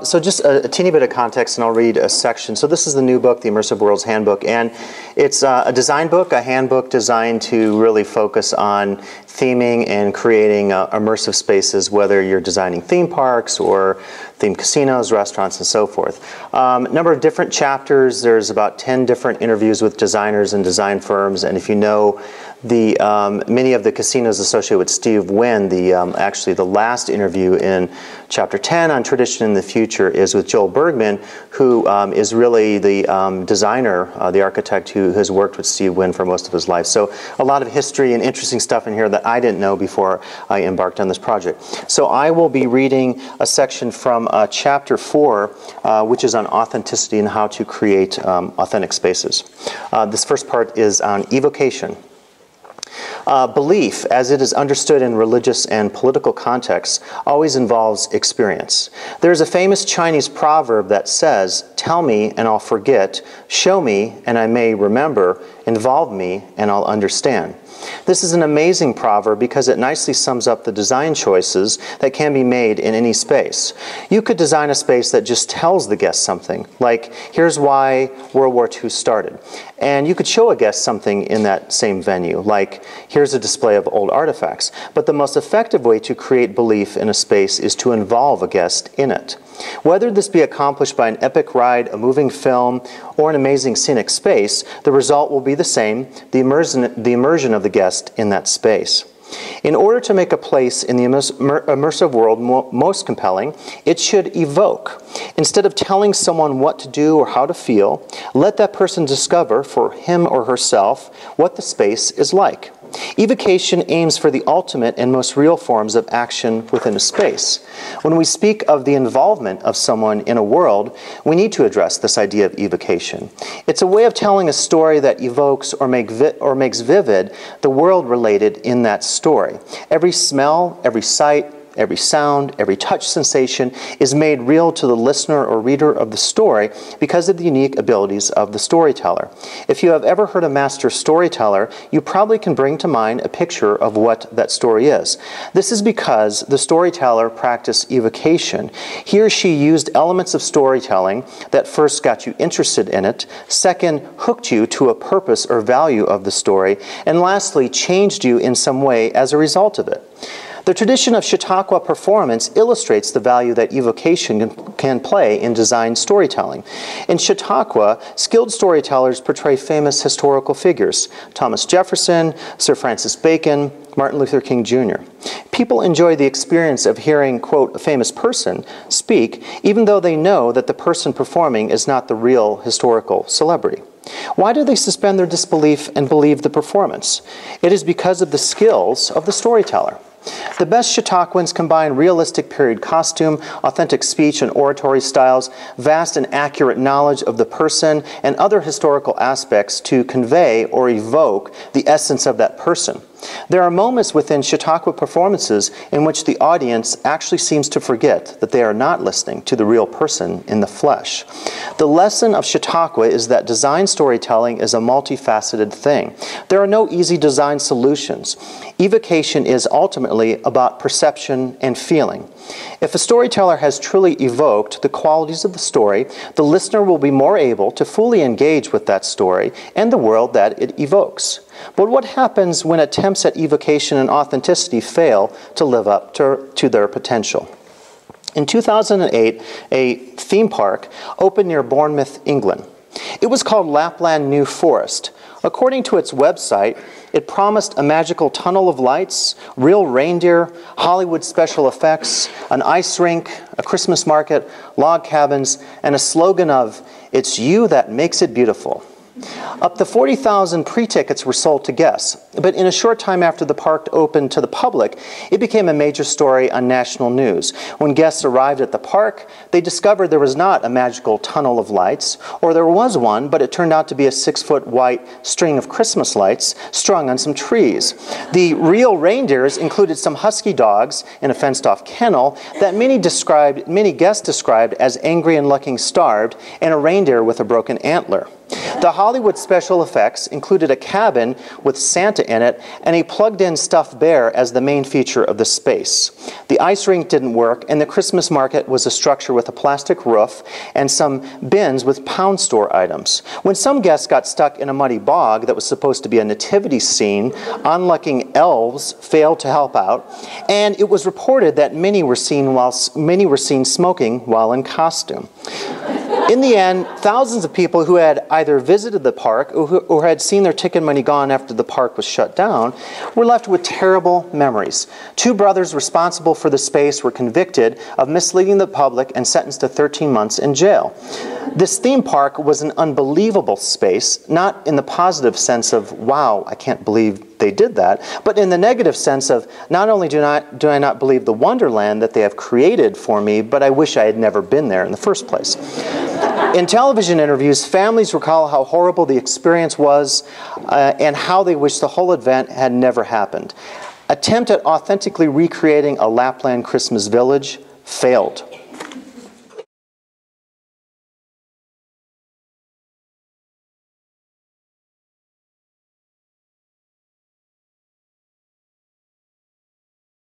So just a teeny bit of context, and I'll read a section. So this is the new book, the Immersive World's Handbook, and it's a design book, a handbook designed to really focus on theming and creating immersive spaces, whether you're designing theme parks or themed casinos, restaurants, and so forth. Number of different chapters. There's about 10 different interviews with designers and design firms, and if you know many of the casinos associated with Steve Wynn, actually the last interview in Chapter 10 on Tradition in the Future is with Joel Bergman, who is really the designer, the architect who has worked with Steve Wynn for most of his life. So a lot of history and interesting stuff in here that I didn't know before I embarked on this project. So I will be reading a section from Chapter 4, which is on authenticity and how to create authentic spaces. This first part is on evocation. Belief, as it is understood in religious and political contexts, always involves experience. There is a famous Chinese proverb that says, "Tell me and I'll forget, show me and I may remember, involve me and I'll understand." This is an amazing proverb because it nicely sums up the design choices that can be made in any space. You could design a space that just tells the guest something, like, here's why World War II started. And you could show a guest something in that same venue, like, here's a display of old artifacts. But the most effective way to create belief in a space is to involve a guest in it. Whether this be accomplished by an epic ride, a moving film, or an amazing scenic space, the result will be the same, the immersion of the guest in that space. In order to make a place in the immersive world most compelling, it should evoke. Instead of telling someone what to do or how to feel, let that person discover for him or herself what the space is like. Evocation aims for the ultimate and most real forms of action within a space. When we speak of the involvement of someone in a world, we need to address this idea of evocation. It's a way of telling a story that evokes or makes vivid the world related in that story. Every smell, every sight, every sound, every touch sensation is made real to the listener or reader of the story because of the unique abilities of the storyteller. If you have ever heard a master storyteller, you probably can bring to mind a picture of what that story is. This is because the storyteller practiced evocation. He or she used elements of storytelling that first got you interested in it, second, hooked you to a purpose or value of the story, and lastly, changed you in some way as a result of it. The tradition of Chautauqua performance illustrates the value that evocation can play in design storytelling. In Chautauqua, skilled storytellers portray famous historical figures: Thomas Jefferson, Sir Francis Bacon, Martin Luther King Jr. People enjoy the experience of hearing, quote, a famous person speak, even though they know that the person performing is not the real historical celebrity. Why do they suspend their disbelief and believe the performance? It is because of the skills of the storyteller. The best Chautauquans combine realistic period costume, authentic speech and oratory styles, vast and accurate knowledge of the person, and other historical aspects to convey or evoke the essence of that person. There are moments within Chautauqua performances in which the audience actually seems to forget that they are not listening to the real person in the flesh. The lesson of Chautauqua is that design storytelling is a multifaceted thing. There are no easy design solutions. Evocation is ultimately about perception and feeling. If a storyteller has truly evoked the qualities of the story, the listener will be more able to fully engage with that story and the world that it evokes. But what happens when attempts at evocation and authenticity fail to live up to their potential? In 2008, a theme park opened near Bournemouth, England. It was called Lapland New Forest. According to its website, it promised a magical tunnel of lights, real reindeer, Hollywood special effects, an ice rink, a Christmas market, log cabins, and a slogan of, "It's you that makes it beautiful." Up to 40,000 pre-tickets were sold to guests, but in a short time after the park opened to the public, it became a major story on national news. When guests arrived at the park, they discovered there was not a magical tunnel of lights, or there was one, but it turned out to be a 6-foot white string of Christmas lights strung on some trees. The real reindeers included some husky dogs in a fenced-off kennel that many guests described as angry and looking starved, and a reindeer with a broken antler. The Hollywood special effects included a cabin with Santa in it and a plugged-in stuffed bear as the main feature of the space. The ice rink didn't work, and the Christmas market was a structure with a plastic roof and some bins with pound store items. When some guests got stuck in a muddy bog that was supposed to be a nativity scene, unlucky elves failed to help out, and it was reported that many were seen smoking while in costume. In the end, thousands of people who had either visited the park or had seen their ticket money gone after the park was shut down were left with terrible memories. Two brothers responsible for the space were convicted of misleading the public and sentenced to 13 months in jail. This theme park was an unbelievable space, not in the positive sense of, wow, I can't believe they did that, but in the negative sense of, not only do I not believe the wonderland that they have created for me, but I wish I had never been there in the first place. In television interviews, families recall how horrible the experience was and how they wish the whole event had never happened. Attempt at authentically recreating a Lapland Christmas village failed.